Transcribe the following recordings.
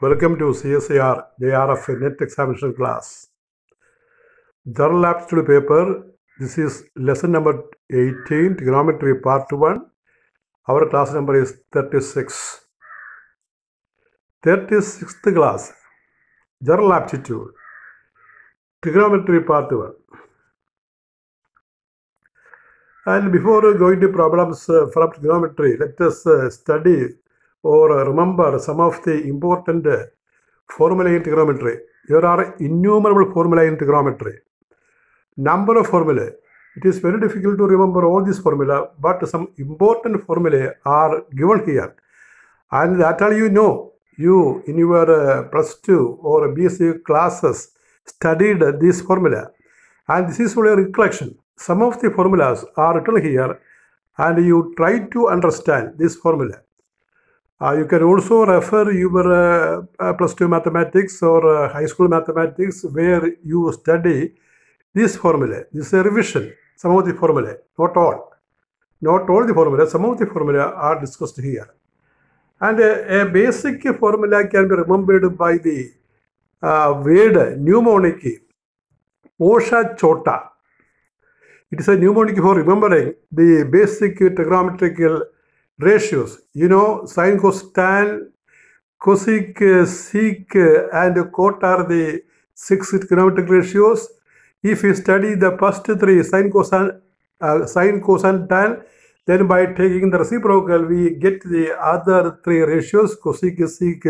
Welcome to CSIR JRF Net Examination class. Journal Aptitude paper. This is lesson number 18, Trigonometry part 1. Our class number is 36. 36th class. Journal Aptitude. Trigonometry part 1. And before going to problems from trigonometry, let us study or remember some of the important formulae in trigonometry. There are innumerable formulae in trigonometry. Number of formulae. It is very difficult to remember all these formulae, but some important formulae are given here. And that all you know. You in your plus 2 or BSc classes studied this formula. And this is only a recollection. Some of the formulas are written here and you try to understand this formula. You can also refer your plus 2 mathematics or high school mathematics where you study this formula. This is a revision. Some of the formulae, not all. Not all the formula, some of the formula are discussed here. And a basic formula can be remembered by the word mnemonic, Osha Chota. It is a mnemonic for remembering the basic trigonometrical ratios. You know, sine, cos, tan, cosec, sec, and cot are the 6 trigonometric ratios. If you study the first 3, sine, cos, and tan, then by taking the reciprocal, we get the other 3 ratios, cosec, sec,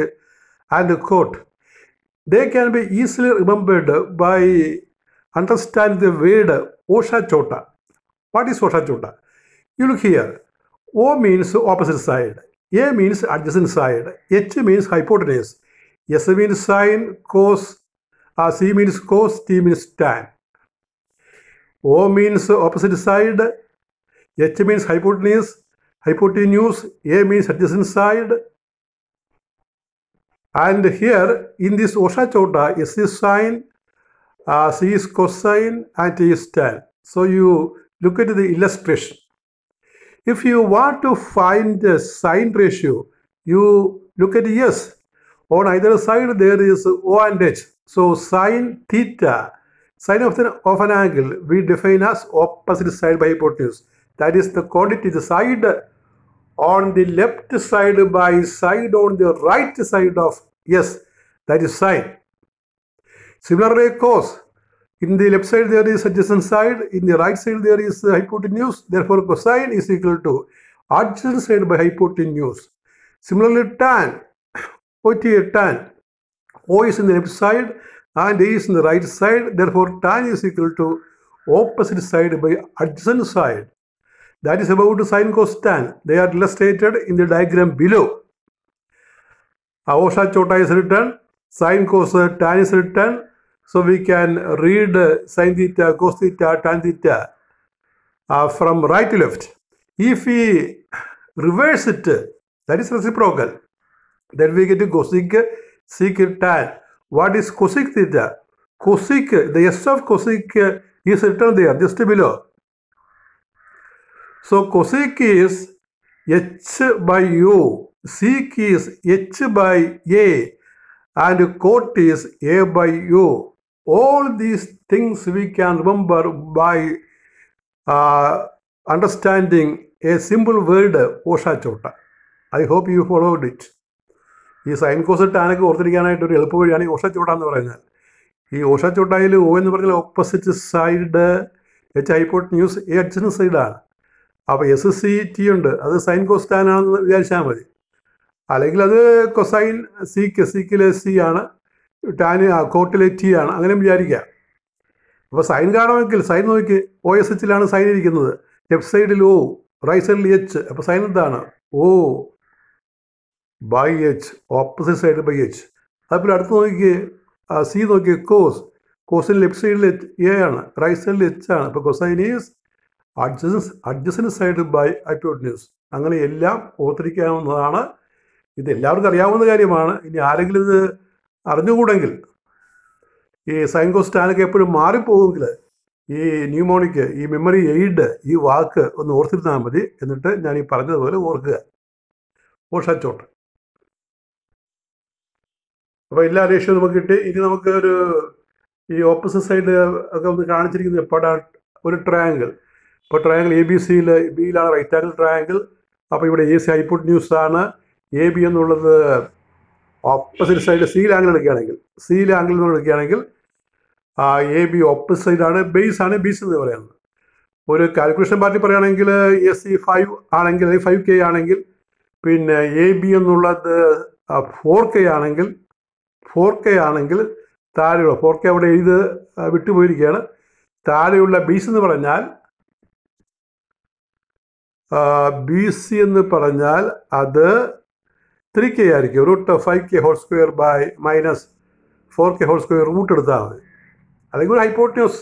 and cot. They can be easily remembered by understanding the word Osha Chota. What is Osha Chota? You look here. O means opposite side. A means adjacent side. H means hypotenuse. S means sine, cos. C means cos. T means tan. O means opposite side. H means hypotenuse. Hypotenuse. A means adjacent side. And here in this Osha Chota, S is sine, C is cosine, and T is tan. So you look at the illustration. If you want to find the sine ratio, you look at S. On either side there is O and H. So sine theta, sine of an angle, we define as opposite side by hypotenuse. That is the quantity, the side on the left side by side on the right side of S. That is sine. Similarly, cos. In the left side there is adjacent side, in the right side there is hypotenuse, therefore cosine is equal to adjacent side by hypotenuse. Similarly, tan, tan, O is in the left side and A is in the right side, therefore tan is equal to opposite side by adjacent side. That is about sine, cos, tan. They are illustrated in the diagram below. Osha Chota is written, sine, cos, tan is written. So we can read sine theta, cos theta, tan theta from right to left. If we reverse it, that is reciprocal. Then we get cosec, sec, tan. What is cosec theta? Cosec, the S of cosec is written there, just below. So cosec is H by U, sec is H by A, and cot is A by U. All these things we can remember by understanding a simple word, Osha Chota. I hope you followed it. This sine, cos, tan is Osha Chota. This Osha Chota is opposite side, H hypotenuse, A adjacent side. Now, SC T and that is sine, cos, tan. That's cosine, sec, C ആണ്, tan കോട്ടിലെ T ആണ്, അങ്ങനെ വിചാരിക്കുക. അപ്പോൾ sign കാണുമെങ്കിൽ sine നോക്കി OSHലാണ് sine ഇരിക്കുന്നത്, left സൈഡിൽ O, റൈറ്റ് സൈഡിൽ H. അപ്പോൾ സൈൻ എന്താണ്? O by H, opposite side by H. അതുപോലെ അടുത്ത് നോക്കി സി നോക്കി കോസ്, കോസിന് ലെഫ്റ്റ് സൈഡിൽ A ആണ്, റൈറ്റ് സൈഡിൽ H ആണ്. അപ്പോൾ cosine is adjacent side by hypotenuse. അങ്ങനെ എല്ലാം ഓർത്തിരിക്കാവുന്നതാണ്. ഇത് എല്ലാവർക്കും അറിയാവുന്ന കാര്യമാണ്. ഇനി ആരെങ്കിലും ഇത് അറിഞ്ഞുകൂടെങ്കിൽ ഈ സൈൻ, കോസ്, ടാനൊക്കെ എപ്പോഴും മാറിപ്പോകുമെങ്കിൽ ഈ ന്യൂമോണിക്ക്, ഈ മെമ്മറി എയ്ഡ്, ഈ വാക്ക് ഒന്ന് ഓർത്തിരുന്നാൽ മതി. എന്നിട്ട് ഞാൻ ഈ പറഞ്ഞതുപോലെ ഓർക്കുക. ഓഷ ചോട്ട്. അപ്പോൾ എല്ലാ റേഷ്യോ നമുക്ക് കിട്ടി. ഇനി നമുക്ക് ഈ ഓപ്പോസിറ്റ് സൈഡ് ഒക്കെ ഒന്ന് കാണിച്ചിരിക്കുന്നത് പടം ഒരു ട്രയാങ്കിൾ. ഇപ്പോൾ ട്രയാങ്കിൾ എ ബി സിയിൽ ബിയിലാണ് റൈറ്റ് ആംഗിൾ ട്രയാങ്കിൾ. അപ്പോൾ ഇവിടെ എ സി ഹൈപ്പോട്ടന്യൂസ് ആണ്. എ ബി എന്നുള്ളത് ഓപ്പോസിറ്റ് സൈഡ് സിയിൽ ആംഗിൾ എടുക്കുകയാണെങ്കിൽ എ ബി ഓപ്പോസിറ്റ് സൈഡാണ്, ബേസ് ആണ് ബി സി എന്ന് പറയുന്നത്. ഒരു കാൽക്കുലേഷൻ പാർട്ടി പറയുകയാണെങ്കിൽ എ സി 5 ആണെങ്കിൽ 5K ആണെങ്കിൽ, പിന്നെ എ ബി എന്നുള്ളത് 4K ആണെങ്കിൽ താഴെയുള്ള 4K അവിടെ വിട്ടുപോയിരിക്കുകയാണ്. താഴെയുള്ള ബേസ് എന്ന് പറഞ്ഞാൽ ബി സി എന്ന് പറഞ്ഞാൽ അത് 3K ആയിരിക്കും. √5K² - 4K² റൂട്ട് എടുത്താൽ മതി. അല്ലെങ്കിൽ ഒരു ഹൈപ്പോട്ടന്യൂസ്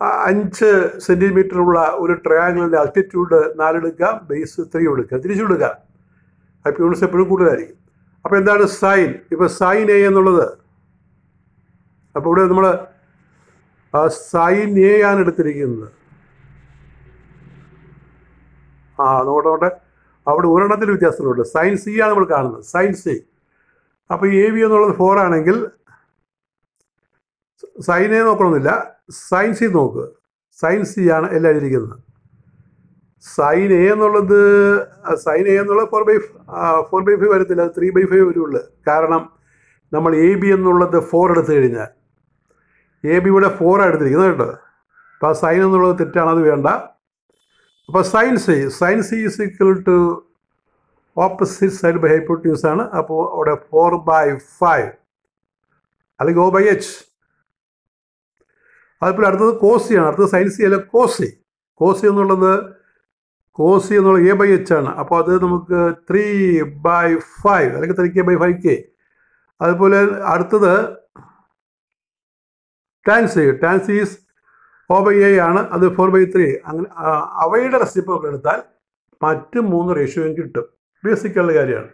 5 സെൻറ്റിമീറ്റർ ഉള്ള ഒരു ട്രയാങ്കിളിൻ്റെ ആൾട്ടിറ്റ്യൂഡ് 4 എടുക്കാം, ബേസ് 3 എടുക്കാം, തിരിച്ചു കൊടുക്കാം. ഹൈപ്പോട്ടന്യൂസ് എപ്പോഴും കൂടുതലായിരിക്കും. അപ്പോൾ എന്താണ് സൈൻ? ഇപ്പോൾ സൈൻ എ എന്നുള്ളത്, അപ്പോൾ ഇവിടെ നമ്മൾ സൈൻ എ ആണ് എടുത്തിരിക്കുന്നത്. നോക്കട്ടെ, അവിടെ ഒരെണ്ണത്തിൽ വ്യത്യാസമുണ്ട്. സൈൻ സി ആണ് നമ്മൾ കാണുന്നത്, സൈൻ സി. അപ്പോൾ എ ബി എന്നുള്ളത് 4 ആണെങ്കിൽ സൈൻ എ നോക്കണമെന്നില്ല, സൈൻ സി നോക്കുക. സൈൻ സി ആണ് എല്ലാം എഴുതിയിരിക്കുന്നത്. സൈൻ എ എന്നുള്ളത് 4/5 വരത്തില്ല, 3/5 വരുള്ളൂ. കാരണം നമ്മൾ എ ബി എന്നുള്ളത് 4 എടുത്തു കഴിഞ്ഞാൽ എ ബി ഇവിടെ 4 എടുത്തിരിക്കുന്നത് കേട്ടോ. അപ്പോൾ സൈൻ എന്നുള്ളത് തെറ്റാണ്, അത് വേണ്ട. അപ്പോൾ sine C is equal to opposite side by hypotenuse ആണ്. അപ്പോൾ അവിടെ 4/5 അല്ലെങ്കിൽ O/H. അതുപോലെ അടുത്തത് കോസിയാണ്. അടുത്തത് സൈൻ സി അല്ല, കോസി എന്നുള്ളത് A/H ആണ്. അപ്പോൾ അത് നമുക്ക് 3/5 അല്ലെങ്കിൽ 3K/5K. അതുപോലെ അടുത്തത് ടാൻ സി ഈസ് O/A ആണ്, അത് 4/3. അങ്ങനെ അവയുടെ റെസിപ്രോക്കൽ എടുത്താൽ മറ്റ് 3 റേഷ്യോയും കിട്ടും. ബേസിക്കുള്ള കാര്യമാണ്.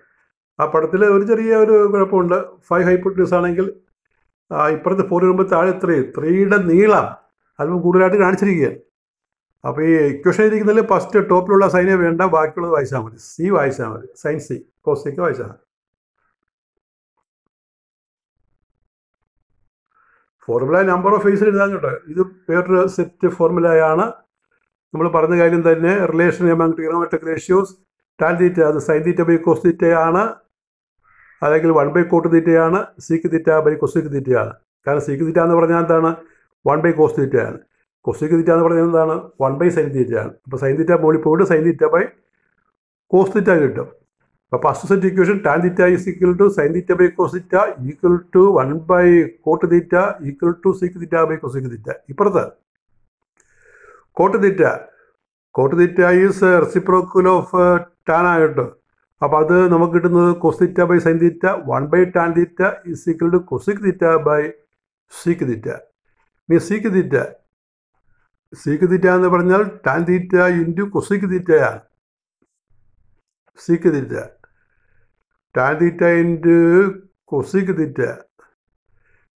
ആ പടത്തിൽ ഒരു ചെറിയ കുഴപ്പമുണ്ട്. 5 ഹൈപ്പോട്ടന്യൂസ് ആണെങ്കിൽ ഇപ്പുറത്ത് 4 വരുമ്പോൾ താഴെ 3യുടെ നീളം അല്പം കൂടുതലായിട്ട് കാണിച്ചിരിക്കുകയാണ്. അപ്പോൾ ഈ ഇക്വേഷൻ ഇരിക്കുന്നതിൽ ഫസ്റ്റ് ടോപ്പിലുള്ള സൈനെ വേണ്ട, ബാക്കിയുള്ളത് വായിച്ചാൽ മതി. സി വായിച്ചാൽ മതി, സൈൻ സി കോസിക്ക് വായിച്ചാൽ മതി. ഫോർമുല നമ്പർ ഓഫ് ഫേസിൽ എഴുതാൻ കേട്ടോ. ഇത് വേറൊരു സെറ്റ് ഫോർമുലയാണ്. നമ്മൾ പറഞ്ഞ കാര്യം തന്നെ, relation among trigonometric ratios. Tan theta അത് സൈൻ തീറ്റ ബൈ കോസ് തീറ്റയാണ്, അല്ലെങ്കിൽ 1/cot തീറ്റയാണ്. സീക്ക് തീറ്റ ബൈ കൊസീക്ക് തീറ്റയാണ്. കാരണം സീക്ക് തീറ്റ എന്ന് പറഞ്ഞാൽ എന്താണ്? 1/cos തീറ്റയാണ്. കൊസീക്ക് തീറ്റ എന്ന് പറഞ്ഞാൽ എന്താണ്? 1/sin തീറ്റയാണ്. അപ്പോൾ സൈൻ തീറ്റ മുകളിൽ പോയിട്ട് sine theta by cos theta കിട്ടും. അപ്പോൾ first set equation tan theta is equal to sine theta by cos theta equal to 1/cot theta equal to sec theta by cosec theta. ഇപ്പുറത്ത് cot theta is reciprocal of tan ആയിട്ട്. അപ്പോൾ അത് നമുക്ക് കിട്ടുന്നത് cos theta by sine theta 1/tan theta is equal to cosec theta by sec theta. ഇനി sec theta എന്ന് പറഞ്ഞാൽ tan theta into cosec തീറ്റയാണ്. Sec theta tan theta into cosec theta,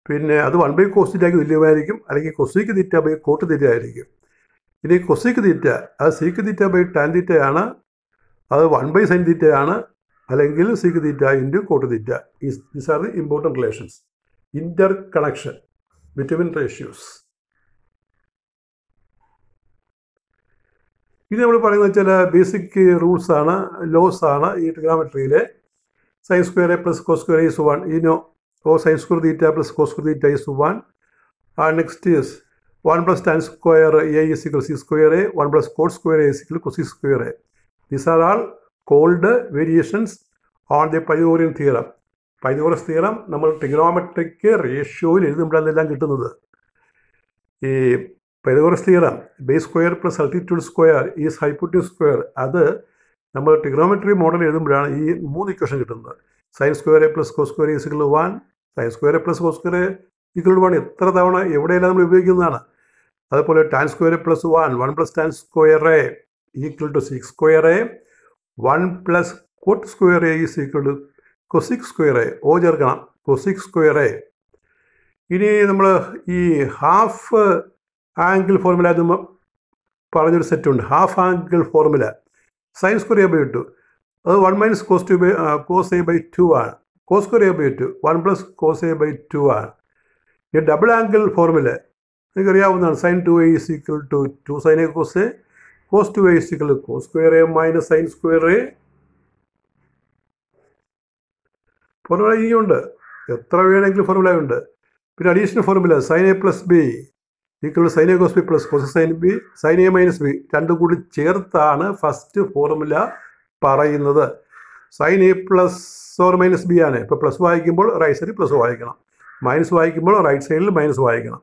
പിന്നെ അത് 1/cos തീറ്റയ്ക്ക് തുല്യമായിരിക്കും, അല്ലെങ്കിൽ cosec theta by cot theta ആയിരിക്കും. ഇനി കൊസിക് തീറ്റ അത് സീക്ക് തീറ്റ ബൈ ടാൻ തീറ്റയാണ്, അത് 1/sin തീറ്റയാണ്, അല്ലെങ്കിൽ seek theta into coat theta. These are the important relations, inter connection between ratios. ഇത് നമ്മൾ പറയുന്നത് ചില ബേസിക് റൂൾസ് ആണ്, ലോസ് ആണ് ഈ ട്രിഗണോമെട്രിയിലെ. Sine square A plus cos square is 1. Sine square theta plus cos square theta is 1. Next is 1 + tan square A is equal to C square A, 1 + cot square A is equal to cosec square A. These are all called variations on the Pythagorean theorem. Pythagoras theorem നമ്മൾ trigonometric റേഷ്യോയിൽ എഴുതുമ്പോഴാണ് എല്ലാം കിട്ടുന്നത്. ഈ Pythagoras theorem base square plus altitude square is hypotenuse square, അത് നമ്മൾ trigonometry model എഴുതുമ്പോഴാണ് ഈ 3 ഇക്വേഷൻ കിട്ടുന്നത്. Sine square A plus cos square is equal to 1, sine square A plus cos square equal to 1 എത്ര തവണ എവിടെയെല്ലാം നമ്മൾ ഉപയോഗിക്കുന്നതാണ്. അതുപോലെ tan square plus 1 + tan square A equal to sec square A, 1 + cot square A is equal to cosec square A. ഓ ചേർക്കണം, cosec square A. ഇനി നമ്മൾ ഈ ഹാഫ് ആംഗിൾ ഫോർമുല എന്ന് പറഞ്ഞൊരു സെറ്റുണ്ട്. Half angle formula sine square A/2, അത് 1 - cos A/2 ആണ്. Cos square A by 2 1 plus cos A by 2 ആണ്. ഈ ഡബിൾ ആംഗിൾ ഫോർമുല നിങ്ങൾക്കറിയാവുന്നതാണ്. Sine 2a is equal to 2 sine A cos A, cos 2a is equal to cos square A minus sine square A. Formula ഇനിയുണ്ട്, എത്ര വേണമെങ്കിലും formula ഉണ്ട്. പിന്നെ additional formula sine A plus B equal sign A cos B plus cos sine B sine A minus B രണ്ടും കൂടി ചേർത്താണ് first formula പറയുന്നത്. Sine A plus or minus B ആണ്. ഇപ്പോൾ പ്ലസ് വായിക്കുമ്പോൾ റൈറ്റ് സൈഡിൽ പ്ലസ് വായിക്കണം, മൈനസ് വായിക്കുമ്പോൾ റൈറ്റ് സൈഡിൽ മൈനസ് വായിക്കണം.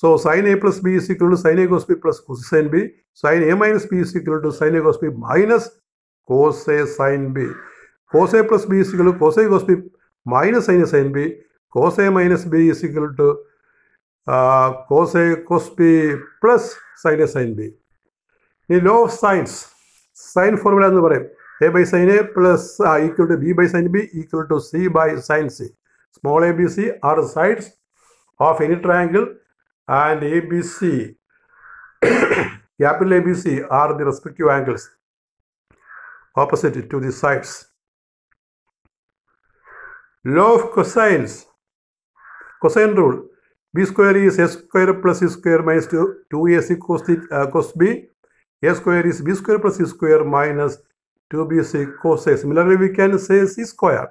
So sine A plus B is equal to sine A cos B plus cos sine B, sine A minus B is equal to sine A cos B minus cos A sine B. Cos A plus B is equal to cos A cos B minus sine A sine B, cos A minus B is equal to cos A cos B plus sine A sine B. ഈ law of sines sine formula എന്ന് പറയും A by sine A plus equal to B by sine B equal to C by sine C. Small A B C are sides of any triangle and A B C capital ABC are the respective angles opposite to the sides. Law of cosines, cosine rule, b square is a square plus c square minus 2ac cos b, a square is b square plus c square minus 2bc cos a. Similarly, we can say c square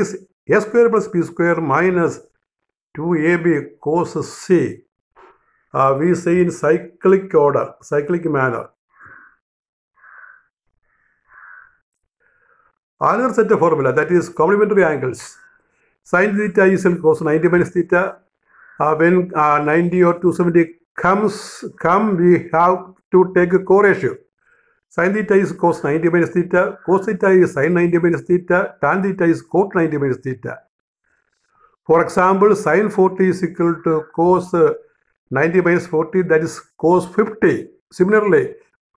is a square plus b square minus 2ab cos c. We say in cyclic order, cyclic manner. Another set of formula, that is complementary angles. Sin theta is equal to cos 90 minus theta. When 90 or 270 come, we have to take a co-ratio. Sin theta is cos 90 minus theta, cos theta is sin 90 minus theta, tan theta is cot 90 minus theta. For example, sin 40 is equal to cos 90 minus 40, that is cos 50. Similarly,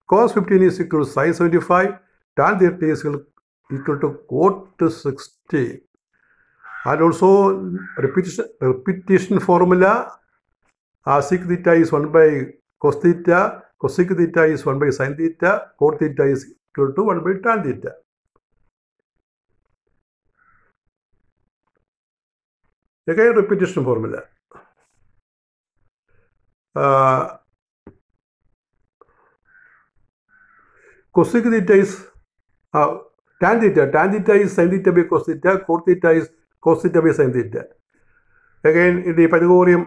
cos 15 is equal to sin 75, tan 30 is equal to cot 60. And also repetition formula, sec theta is 1 by cos theta, cosec theta is 1 by sin theta, cot theta is equal to 1 by tan theta. Again, repetition formula. Cosec theta is tan theta is sin theta by cos theta, cot theta is cos theta by sin theta. Again, in the Pythagorean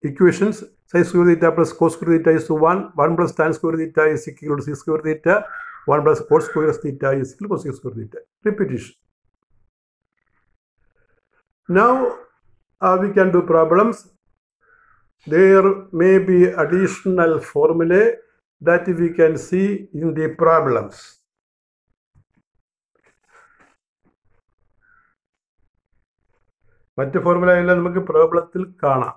equations, sin square theta plus cos square theta is 1 plus tan square theta is equal to c square theta, 1 plus cot square theta is equal to cos square theta. Repetition. Now, we can do problems. There may be additional formulae that we can see in the problems. മറ്റ് formula എല്ലാം നമുക്ക് പ്രോബ്ലത്തിൽ കാണാം.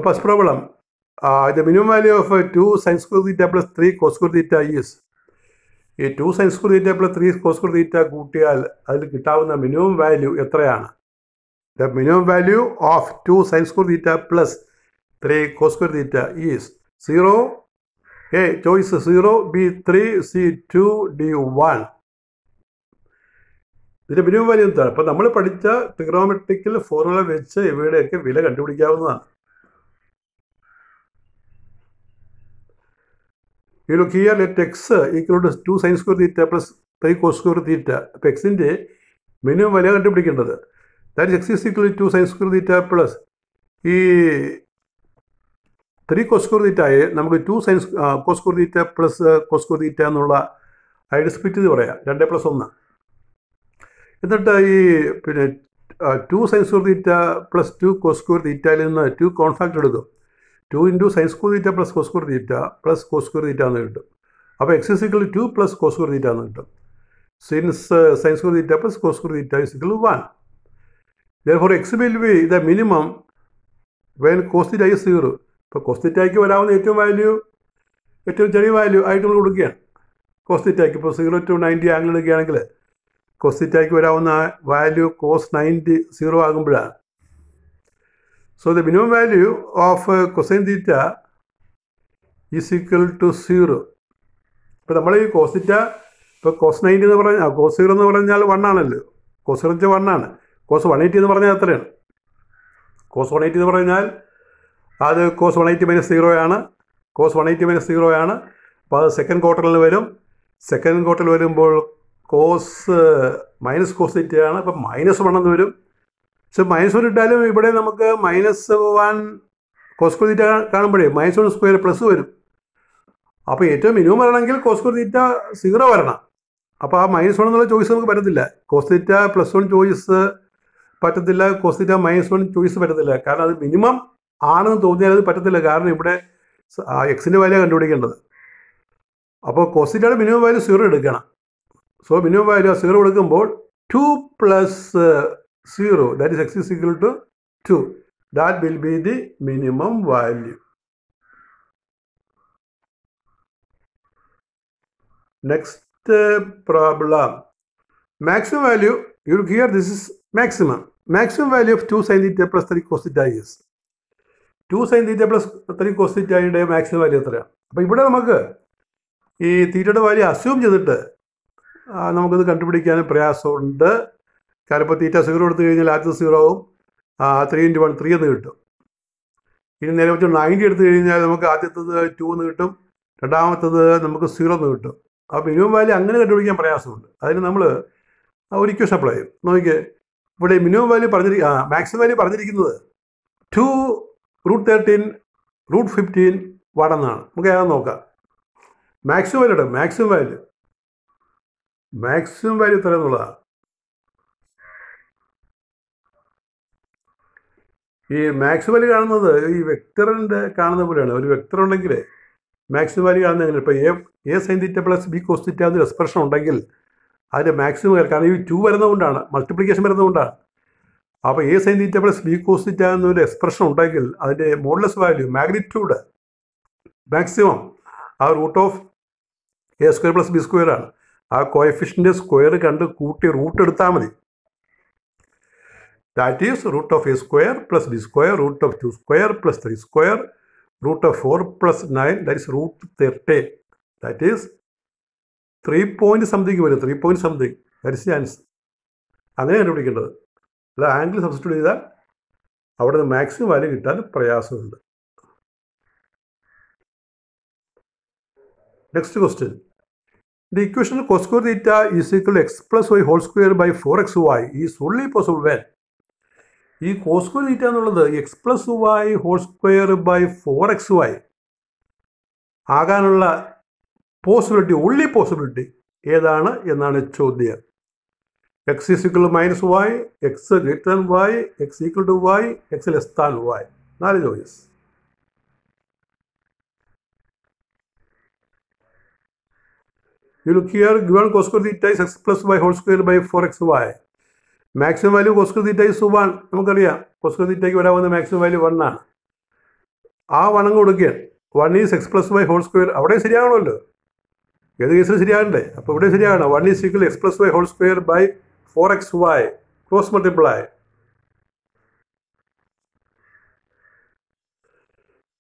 First problem, the minimum value of 2 sin square theta plus 3 cos square theta is. ഈ 2 sin square theta plus 3 cos square theta കൂട്ടിയാൽ അതിൽ കിട്ടാവുന്ന minimum value എത്രയാണ്? The minimum value of 2 sin square theta plus 3 cos square theta is 0. A, choice 0, B 3, C 2, D 1. ഇതിൻ്റെ minimum value എന്താണ്? അപ്പോൾ നമ്മൾ പഠിച്ച ട്രിഗണോമെട്രിക്കൽ ഫോർമുല വെച്ച് ഇവയുടെയൊക്കെ വില കണ്ടുപിടിക്കാവുന്നതാണ്. You look here, let x equal to 2 sin square theta plus 3 cos square theta. അപ്പോൾ എക്സിൻ്റെ minimum വില കണ്ടുപിടിക്കേണ്ടത്. That is x is equal to 2 sin square theta plus ഈ 3 cos square thetaയെ നമുക്ക് 2 sin cos square theta plus cos square theta എന്നുള്ള idea split ചെയ്ത് പറയാം, 2+1. എന്നിട്ട് ഈ പിന്നെ 2 sin square theta plus 2 cos square thetaയിൽ നിന്ന് 2 കോമൺ ഫാക്ടർ എടുക്കും. 2 into sin square theta plus cos square theta plus cos square theta എന്ന് കിട്ടും. അപ്പോൾ x is equal to 2 plus cos square theta എന്ന് കിട്ടും. Since sin square theta plus cos square theta is equal to 1. Therefore, x will be the minimum when cos theta is 0. ഇപ്പോൾ cos thetaയ്ക്ക് വരാവുന്ന ഏറ്റവും ചെറിയ value ആയിട്ട് നമ്മൾ കൊടുക്കുകയാണ്. cos thetaയ്ക്ക് ഇപ്പോൾ 0 to 90 ആംഗിൾ എടുക്കുകയാണെങ്കിൽ cos thetaയ്ക്ക് വരാവുന്ന വാല്യൂ cos 90 0 ആകുമ്പോഴാണ്. So the minimum value of cosine theta is equal to 0. ഇപ്പോൾ നമ്മൾ ഈ കോസ് തീറ്റ ഇപ്പോൾ കോസ് 90 എന്ന് പറഞ്ഞാൽ കോസ് 0 എന്ന് പറഞ്ഞാൽ 1 ആണല്ലോ. കോസ് 0 1 ആണ്. കോസ് 180 എന്ന് പറഞ്ഞാൽ എത്രയാണ്? കോസ് 180 എന്ന് പറഞ്ഞാൽ അത് കോസ് 180 മൈനസ് 0 ആണ്. കോസ് 180 മൈനസ് 0 ആണ്. അപ്പോൾ അത് സെക്കൻഡ് ക്വാർട്ടറിൽ വരും. സെക്കൻഡ് ക്വാർട്ടറിൽ വരുമ്പോൾ കോസ് മൈനസ് കോസ് തീറ്റയാണ്. അപ്പം -1 എന്ന് വരും. പക്ഷെ -1 ഇട്ടാലും ഇവിടെ നമുക്ക് -1 കോസ് സ്ക്വയർ തീറ്റ കാണുമ്പോഴേ -1 സ്ക്വയർ പ്ലസ് വരും. അപ്പോൾ ഏറ്റവും മിനിമം വരണമെങ്കിൽ കോസ് സ്ക്വയർ തീറ്റ 0 വരണം. അപ്പോൾ ആ -1 എന്നുള്ള ചോയ്സ് നമുക്ക് പറ്റത്തില്ല. കോസ് തീറ്റ +1 ചോയ്സ് പറ്റത്തില്ല. കോസ് തീറ്റ -1 ചോയ്സ് പറ്റത്തില്ല. കാരണം അത് മിനിമം ആണെന്ന് തോന്നിയാൽ അത് പറ്റത്തില്ല. കാരണം ഇവിടെ എക്സിൻ്റെ വാല്യൂ കണ്ടുപിടിക്കേണ്ടത്. അപ്പോൾ കോസ് തീറ്റയുടെ മിനിമം വാല്യൂ 0 എടുക്കണം. സോ മിനിമം വാല്യൂ 0 കൊടുക്കുമ്പോൾ 2 + 0, that is x is equal to 2. That will be the minimum value. Next problem. Maximum value, you look here, this is maximum. Maximum value of 2 sin theta plus 3 cos theta is 2 sin theta plus 3 cos theta യുടെ maximum value എത്രയാണ്? അപ്പോൾ ഇവിടെ നമുക്ക് ഈ തീറ്റയുടെ value assume ചെയ്തിട്ട് നമുക്കിത് കണ്ടുപിടിക്കാൻ പ്രയാസമുണ്ട്. കാരണം ഇപ്പോൾ തീറ്റ 0 എടുത്തു കഴിഞ്ഞാൽ ആദ്യത്തെ 0 ആവും. 3 × 1 3 എന്ന് കിട്ടും. ഇനി നേരെ വെച്ച് 90 എടുത്തു കഴിഞ്ഞാൽ നമുക്ക് ആദ്യത്തത് 2 എന്ന് കിട്ടും. രണ്ടാമത്തത് നമുക്ക് 0 എന്ന് കിട്ടും. അപ്പോൾ മിനിമം വാല്യൂ അങ്ങനെ കണ്ടുപിടിക്കാൻ പ്രയാസമുണ്ട്. അതിന് നമ്മൾ ഒരു ഇക്വേഷൻ അപ്ലൈ ചെയ്യും. നോക്കിയേ, ഇവിടെ മിനിമം വാല്യൂ മാക്സിമം വാല്യൂ പറഞ്ഞിരിക്കുന്നത് 2 √13 √15 1 എന്നാണ്. നമുക്ക് ഏതാണെന്ന് നോക്കാം. മാക്സിമം വാല്യൂ ഇടാം. മാക്സിമം വാല്യൂ എത്ര എന്നുള്ളതാണ്. ഈ മാക്സിമം വാല്യൂ കാണുന്നത് ഈ വെക്ടറിൻ്റെ കാണുന്ന പോലെയാണ്. ഒരു വെക്ടർ ഉണ്ടെങ്കിൽ മാക്സിമം വാല്യൂ കാണുന്നത് എങ്ങനെ? ഇപ്പോൾ A sine theta plus B cos theta എന്നൊരു എക്സ്പ്രഷൻ ഉണ്ടെങ്കിൽ അതിൻ്റെ മാക്സിമം, കാരണം ഈ 2 വരുന്നതുകൊണ്ടാണ്, മൾട്ടിപ്ലിക്കേഷൻ വരുന്നതുകൊണ്ടാണ്. അപ്പോൾ A sine theta plus B cos theta എന്നൊരു എക്സ്പ്രഷൻ ഉണ്ടെങ്കിൽ അതിൻ്റെ മോഡുലസ് വാല്യൂ മാഗ്നിറ്റ്യൂഡ് മാക്സിമം ആ √(a² + b² ആണ്. ആ കോഎഫിഷ്യൻ്റ് സ്ക്വയർ കണ്ട് കൂട്ടി റൂട്ട് എടുത്താൽ മതി. That is √(a² + b², √(2² + 3², √4 + 9, that is √13. That is 3 point something വരും. 3 point something. That is the answer. അങ്ങനെ കണ്ടുപിടിക്കേണ്ടത്. അല്ല ആംഗിൾ സബ്സ്റ്റിറ്റ്യൂട്ട് ചെയ്താൽ അവിടെ നിന്ന് മാക്സിമം വാല്യൂ കിട്ടാൻ പ്രയാസമുണ്ട്. Next question. The equation of cos square theta is equal to x plus y whole square by 4xy is only possible when ഈ cos square theta എന്നുള്ളത് x plus y whole square by 4xy ആകാനുള്ള possibility, only possibility ഏതാണ് എന്നാണ് ചോദ്യം. x is equal to -y, x greater than y, x equal to y, x less than y. 4 choice. You look here, given cos square theta is x plus y whole square by 4xy. Maximum value cos square theta is 1. നമുക്കറിയാം cos square theta വരാവുന്ന maximum value 1 ആണ്. ആ 1 അങ്ങ് കൊടുക്കുകയാണ്. 1 is x plus y whole square. അവിടെ ശരിയാകണമല്ലോ, ഏത് കേസിൽ ശരിയാകണ്ടേ? അപ്പോൾ ഇവിടെ ശരിയാണ്. 1 is equal to x plus y whole square by 4xy. Cross multiply.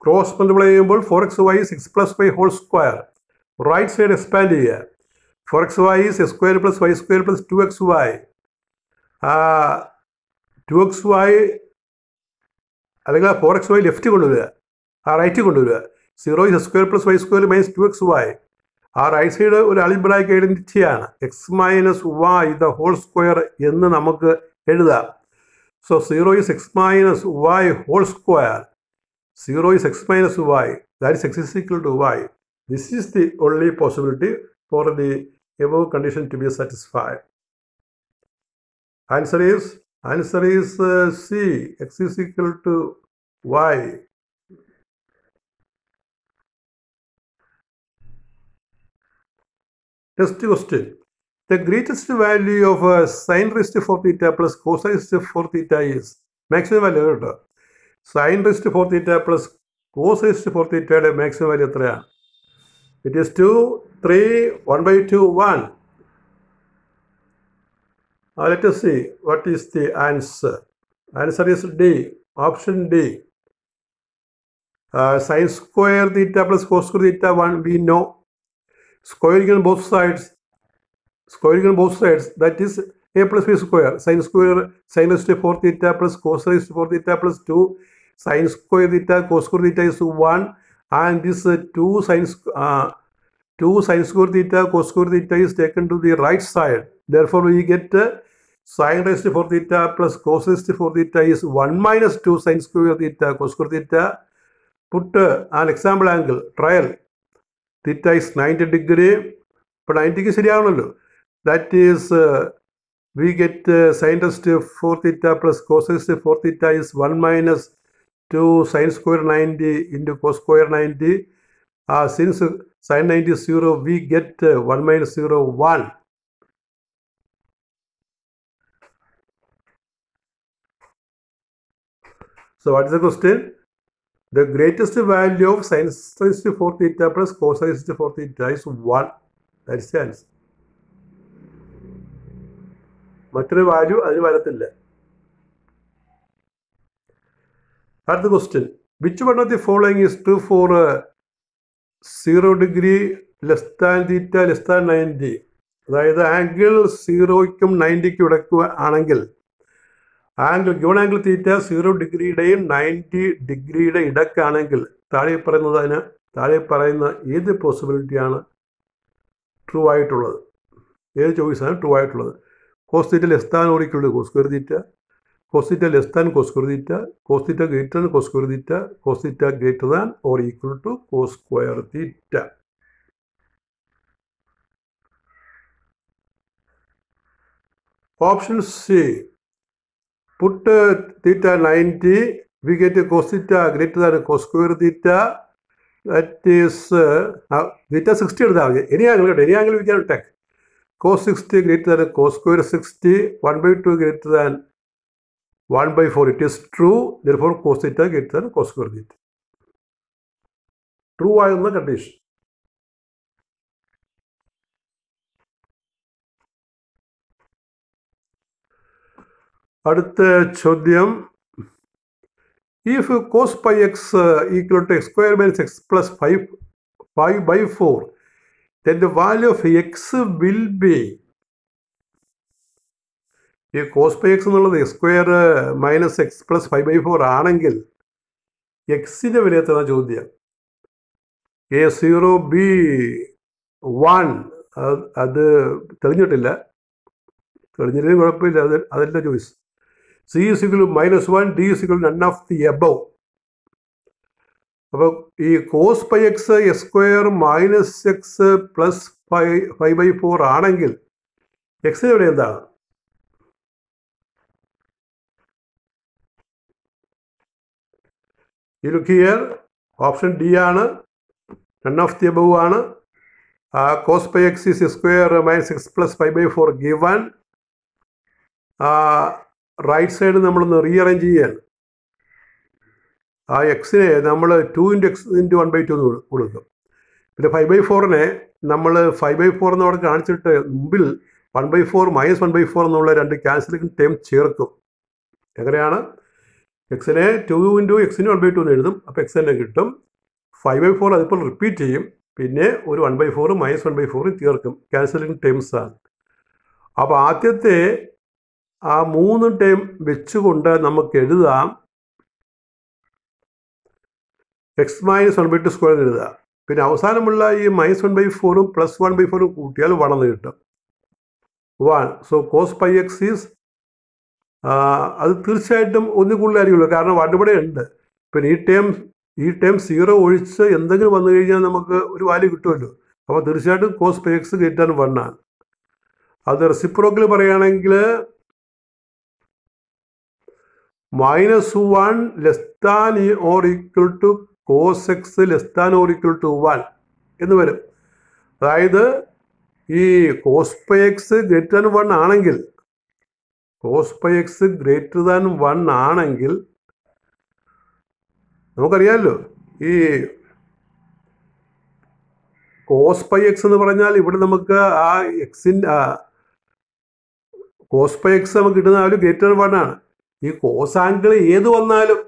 Cross multiply ചെയ്യുമ്പോൾ 4xy is x plus y whole square. Right side expand ചെയ്യുക. 4xy is x² + y² + 2xy. 2xy അല്ലെങ്കിൽ 4xy left കൊണ്ടുവരിക, right കൊണ്ടുവരിക. 0 is x² + y² - 2xy. ആ right side ഒരു algebraic ഐഡൻറ്റിറ്റിയാണ്. x - y the whole square എന്ന് നമുക്ക് എഴുതാം. So 0 is x - y whole square. 0 is x - y. That is x is equal to y. This is the only possibility for the above condition to be satisfied. Answer is C. X is equal to y. Next question. The greatest value of sin raised to 4 theta plus cos raised to 4 theta is maximum value. Sin raised to 4 theta plus cos raised to 4 theta യുടെ maximum value എത്രയാണ്? It is 2, 3, 1/2, 1. Let us see what is the answer. Answer is D. Option D. Sin square theta plus cos square theta 1 we know. Squaring on both sides. That is a plus b square. Sin raised to 4 theta plus cos raised to 4 theta plus 2 sin square theta cos square theta is 1, and this 2 sin square theta cos square theta is taken to the right side. Therefore, we get sin raised to 4 theta plus cos raised to 4 theta is 1 minus 2 sin square theta cos square theta. Put an example angle, trial. Theta is 90 degree. But 90 is ശരിയാണല്ലോ. That is, we get sin raised to 4 theta plus cos raised to 4 theta is 1 minus 2 sin square 90 into cos square 90. Since sin 90 is 0, we get 1 minus 0, 1. So what is the question? The greatest value of sin raised to 4 theta plus cos raised to 4 theta is 1. That is the answer. മറ്റൊരു value അതിന് വരത്തില്ല. അടുത്ത question, which one of the following is true for 0 degree less than theta less than 90? അതായത് angle 0ക്കും 90ക്കും ഇടയ്ക്കുക ആണെങ്കിൽ, given angle theta 0 ഡിഗ്രിയുടെയും 90 ഡിഗ്രിയുടെ ഇടയ്ക്കാണെങ്കിൽ താഴെ പറയുന്ന ഏത് പോസിബിലിറ്റിയാണ് ട്രൂ ആയിട്ടുള്ളത്? ഏത് ചോയ്സാണ് ട്രൂ ആയിട്ടുള്ളത്? cos theta less than or equal to cos square theta, cos theta less than cos square theta, cos theta greater than cos square theta, cos theta greater than or equal to cos square theta. Option C, put theta 90, we get a cos theta greater than cos square theta. That is theta 60 എടുത്താൽ മതി. Any angle we can take. Cos 60 greater than cos square 60, 1/2 greater than 1/4. It is true. Therefore, cos theta greater than cos square theta. True ആയിരുന്ന condition. അടുത്ത ചോദ്യം, if cos pi x equal to x square minus x plus 5/4, then the value of x will be, ഈ cos pi x എന്നുള്ളത് x square minus X plus 5/4 ആണെങ്കിൽ എക്സിൻ്റെ വില എത്ര ചോദ്യം? A0 B1 അത് തെളിഞ്ഞില്ലെങ്കിൽ കുഴപ്പമില്ല, അതല്ല choice. C is equal to -1, D is equal to none of the above. അപ്പോൾ ഈ cos pi x x square minus X plus 5/4 ആണെങ്കിൽ എക്സിൻ്റെ വില എന്താണ്? ഈ ലുക്ക് ഹിയർ, ഓപ്ഷൻ ഡി ആണ്, നൺ ഓഫ് ദി അബവ് ആണ്. cos pi x is x square minus X plus 5/4 given. Right side നമ്മളൊന്ന് റീഅറേഞ്ച് ചെയ്യാണ്. ആ എക്സിനെ നമ്മൾ 2 × x × 1/2 എന്ന് കൊടുക്കും. പിന്നെ 5/4നെ നമ്മൾ 5/4 എന്നവിടെ കാണിച്ചിട്ട് മുമ്പിൽ 1/4 - 1/4 എന്നുള്ള 2 ക്യാൻസലിംഗ് ടേം ചേർക്കും. എങ്ങനെയാണ്? എക്സിനെ 2 × x × 1/2 എന്ന് എഴുതും. അപ്പോൾ എക്സ് തന്നെ കിട്ടും. 5/4 അതിപ്പോൾ റിപ്പീറ്റ് ചെയ്യും. പിന്നെ ഒരു 1/4 - 1/4 ചേർക്കും. ക്യാൻസലിംഗ് ടേംസ് ആണ്. അപ്പോൾ ആദ്യത്തെ ആ 3 ടേം വെച്ചുകൊണ്ട് നമുക്ക് എഴുതാം x - 1/2 സ്ക്വയർ എന്ന് എഴുതുക. പിന്നെ അവസാനമുള്ള ഈ -1/4 + 1/4 കൂട്ടിയാൽ 1 എന്ന് കിട്ടും. 1. So cos pi x is, അത് തീർച്ചയായിട്ടും ഒന്നും കൂടുതലായിരിക്കുമല്ലോ, കാരണം 1 ഇവിടെ ഉണ്ട്. പിന്നെ ഈ ടേം 0 ഒഴിച്ച് എന്തെങ്കിലും വന്നു കഴിഞ്ഞാൽ നമുക്ക് ഒരു വാല്യൂ കിട്ടുമല്ലോ. അപ്പോൾ തീർച്ചയായിട്ടും cos pi x greater than 1 ആണ്. അത് റെസിപ്രോക്കൽ പറയുകയാണെങ്കിൽ -1 less than or equal to cos x less than or equal to 1 എന്ന് വരും. അതായത് ഈ cos pi x greater than 1 ആണെങ്കിൽ, cos pi x greater than 1 ആണെങ്കിൽ നമുക്കറിയാമല്ലോ, ഈ cos pi x എന്ന് പറഞ്ഞാൽ ഇവിടെ നമുക്ക് ആ എക്സിൻ്റെ cos pi x നമുക്ക് കിട്ടുന്ന വാല്യൂ greater than 1 ആണ്. ഈ കോസ് ആംഗിൾ ഏത് വന്നാലും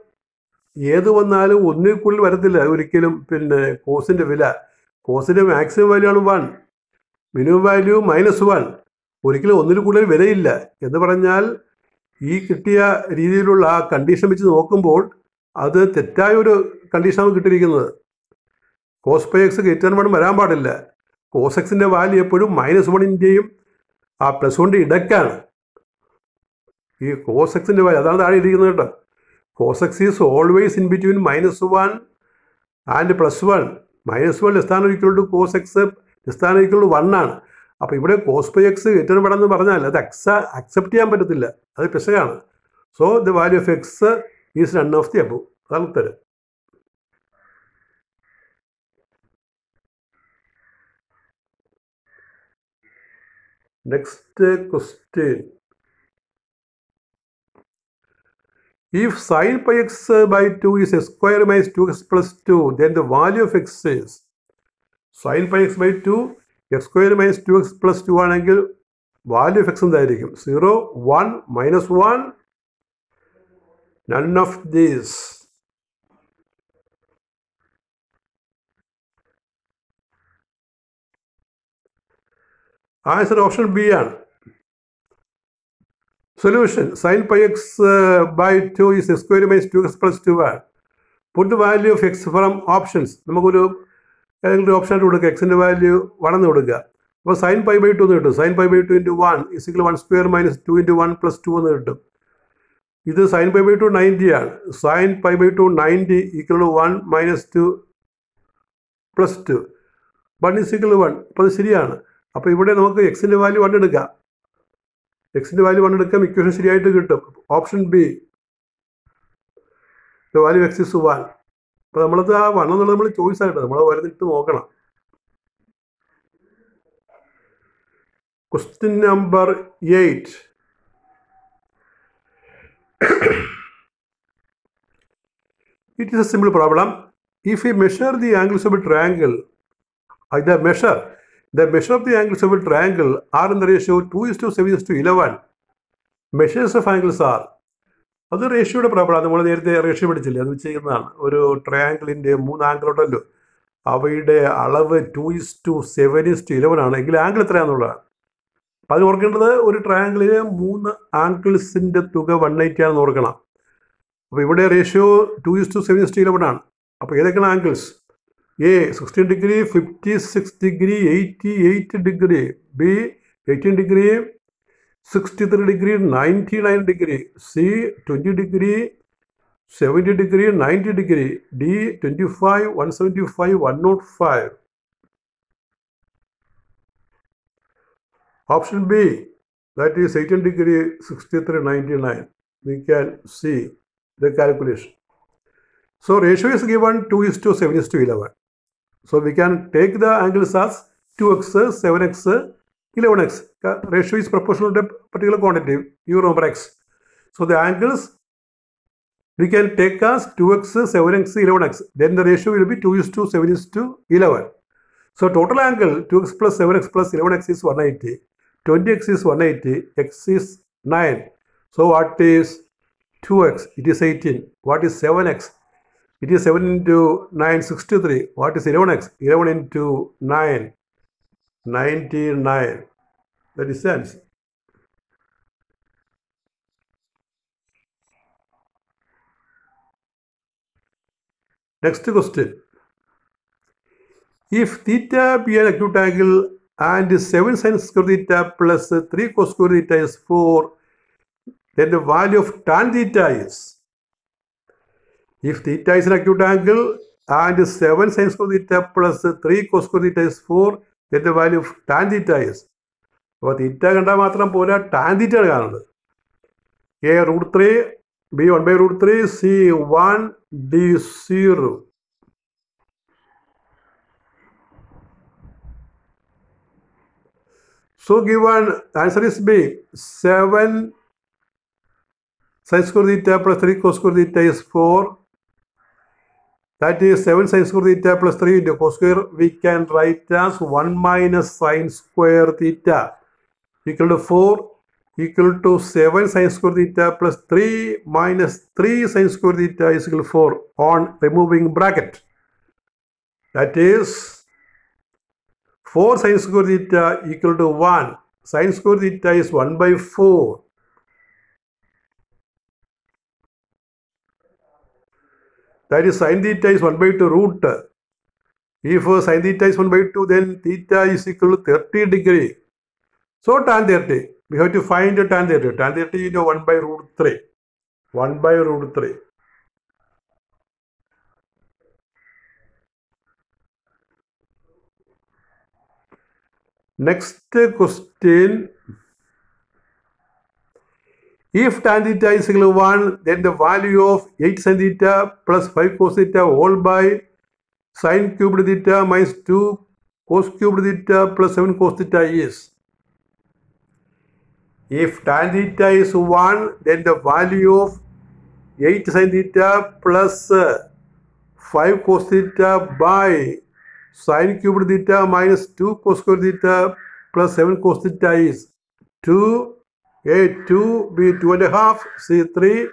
ഏത് വന്നാലും ഒന്നിൽ കൂടുതൽ വരത്തില്ല ഒരിക്കലും. പിന്നെ കോസിൻ്റെ വില, കോസിൻ്റെ മാക്സിമം വാല്യൂ ആണ് 1, മിനിമം വാല്യൂ -1. ഒരിക്കലും ഒന്നിൽ കൂടുതൽ വിലയില്ല എന്ന് പറഞ്ഞാൽ ഈ കിട്ടിയ രീതിയിലുള്ള ആ കണ്ടീഷൻ വെച്ച് നോക്കുമ്പോൾ അത് തെറ്റായ ഒരു കണ്ടീഷനാണ് കിട്ടിയിരിക്കുന്നത്. കോസ് പൈ എക്സ് >1 വരാൻ പാടില്ല. കോസ് എക്സിൻ്റെ വാല്യൂ എപ്പോഴും -1ൻ്റെയും ആ +1ൻ്റെ ഇടയ്ക്കാണ്. ഈ കോസ് എക്സിൻ്റെ വാല്യൂ അതാണ് താഴെ ഇരിക്കുന്നത് കേട്ടോ. Cos X is always in between -1 and +1. -1 > cos X > 1 ആണ്. അപ്പോൾ ഇവിടെ കോസ് പൈ എക്സ് >1 എന്ന് പറഞ്ഞാൽ അത് അക്സെപ്റ്റ് ചെയ്യാൻ പറ്റത്തില്ല, അത് പിശകാണ്. So the value of X is none of the above. അതാണ് ഉത്തരം. Next question. If sin pi x by 2 is x square minus 2x plus 2, then the value of x is sin pi x by 2 x square minus 2x plus 2 ആണെങ്കിൽ value of X എന്തായിരിക്കും? 0, 1, -1, none of these. Answer option B ആണ്. Solution: sin pi x by 2 is x square minus 2x plus 2 ആണ്. Put the value of x from options. നമുക്കൊരു ഏതെങ്കിലും ഒരു option ആയിട്ട് കൊടുക്കുക. എക്സിൻ്റെ വാല്യൂ 1 എന്ന് കൊടുക്കുക. അപ്പോൾ sin pi by 2 എന്ന് കിട്ടും. sin pi by 2 × 1 = 1 square minus 2 × 1 plus 2 എന്ന് കിട്ടും. ഇത് sin pi by 2 90 ആണ്. sin pi by 2 90 = 1 minus 2 plus 2. 1 = 1. അപ്പോൾ അത് ശരിയാണ്. അപ്പോൾ ഇവിടെ നമുക്ക് എക്സിൻ്റെ വാല്യൂ 1 എടുക്കാം. എക്സിൻ്റെ വാല്യൂ 1 എടുക്കാം, ഇക്വേഷൻ ശരിയായിട്ട് കിട്ടും. Option B, the value X is 1. അപ്പോൾ നമ്മളത് ആ 1 എന്നുള്ളത് നമ്മൾ ചോയ്സ് ആയിട്ട് നമ്മൾ വരുന്നിട്ട് നോക്കണം. Question number 8. It is a simple problem. If we measure the angles of a triangle, the measure of the angles of a triangle are in the ratio 2:7:11. Measures of angles are. അത് റേഷ്യോയുടെ പ്രോബ്ലമാണ്. നമ്മൾ നേരത്തെ ratio പഠിച്ചില്ലേ, അത് ചെയ്യുന്നതാണ്. ഒരു ട്രയാങ്കിളിൻ്റെ 3 angle ഉണ്ടല്ലോ, അവയുടെ അളവ് 2:7:11 ആണ്. എങ്കിൽ ആംഗിൾ എത്രയാണെന്നുള്ളതാണ്. അപ്പോൾ അത് ഓർക്കേണ്ടത് ഒരു ട്രയാങ്കിളിലെ 3 ആംഗിൾസിൻ്റെ തുക 180 ആണെന്ന് ഓർക്കണം. അപ്പോൾ ഇവിടെ റേഷ്യോ 2:7:11 ആണ്. അപ്പോൾ ഏതൊക്കെയാണ് angles? A 16 degree, 56 degree, 88 degree. B 18 degree, 63 degree, 99 degree. C 20 degree, 70 degree, 90 degree. D 25, 175, 105. Option B, that is 18 degree, 63, 99. We can see the calculation. So ratio is given 2:7:11. So we can take the angles as 2x, 7x, 11x. Ratio is proportional to a particular quantity, you remember x. So the angles we can take as 2x, 7x, 11x. Then the ratio will be 2:7:11. So total angle 2x plus 7x plus 11x is 180. 20x is 180. X is 9. So what is 2x? It is 18. What is 7x? It is 7 into 9, 63. What is 11x? 11 into 9, 99. That is the answer. Next question. If theta be an acute angle and 7 sin square theta plus 3 cos square theta is 4, then the value of tan theta is. If theta is an acute angle and 7 sin square theta plus 3 cos square theta is 4, then the value of tan theta is. അപ്പോൾ തീറ്റ കണ്ടാൽ മാത്രം പോലെ tan theta ആണ് കാണുന്നത്. A √3, B 1/√3, C 1, D 0. So given answer is B, 7 sin square theta plus 3 cos square theta is 4. That is 7 sin square theta plus 3 into cos square. We can write as 1 minus sin square theta equal to 4. equal to 7 sin square theta plus 3 minus 3 sin square theta is equal to 4 on removing bracket. That is 4 sin square theta equal to 1. Sin square theta is 1 by 4. That is sin theta is 1 by 2 root. If sin theta is 1 by 2, then theta is equal to 30 degree. So tan 30. We have to find tan 30. Tan 30 you know 1 by root 3. 1 by root 3. Next question. If tan theta is equal to 1, then the value of 8 sin theta plus 5 cos theta whole by sin cubed theta minus 2 cos cubed theta plus 7 cos theta is. If tan theta is 1, then the value of 8 sin theta plus 5 cos theta by sin cubed theta minus 2 cos squared theta plus 7 cos theta is 2, A 2, B 2.5, C 3,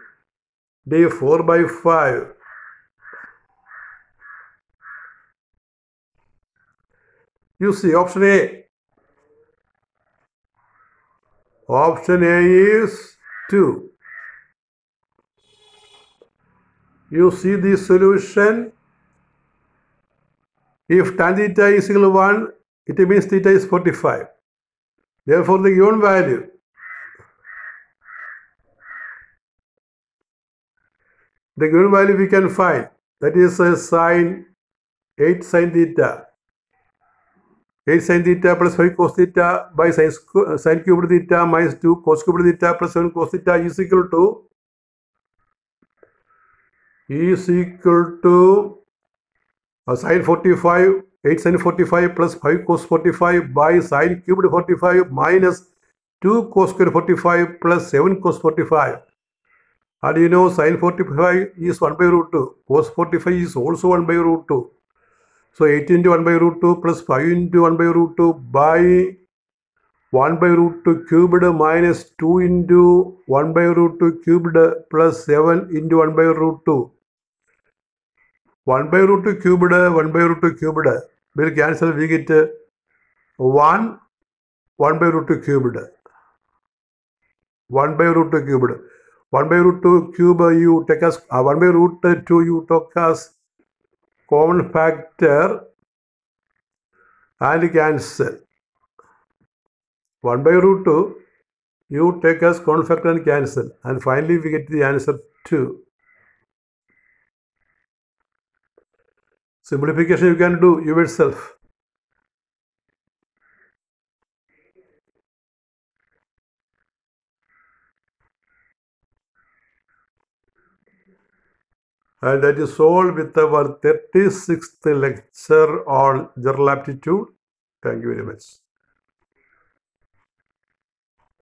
D 4 by 5. You see option A. Option A is 2. You see the solution. If tan theta is equal to 1, it means theta is 45. Therefore, the given value we can find, that is sin 8 sin theta. 8 sin theta plus 5 cos theta by sin cubed theta minus 2 cos cubed theta plus 7 cos theta is equal to sin 45, 8 sin 45 plus 5 cos 45 by sin cubed 45 minus 2 cos squared 45 plus 7 cos 45. And you know sin 45 is 1 by root 2. Cos 45 is also 1 by root 2. So 8 into 1 by root 2 plus 5 into 1 by root 2 by 1 by root 2 cubed minus 2 into 1 by root 2 cubed plus 7 into 1 by root 2. 1 by root 2 cubed, 1 by root 2 cubed will cancel, we get 1 by root 2 cubed. 1 by root 2 cubed. 1 by root 2 cube you take as 1 by root 2 you take as common factor and cancel. 1 by root 2 you take as common factor and cancel, and finally we get the answer 2. Simplification you can do yourself. And that is all with our 36th lecture on general aptitude. Thank you very much.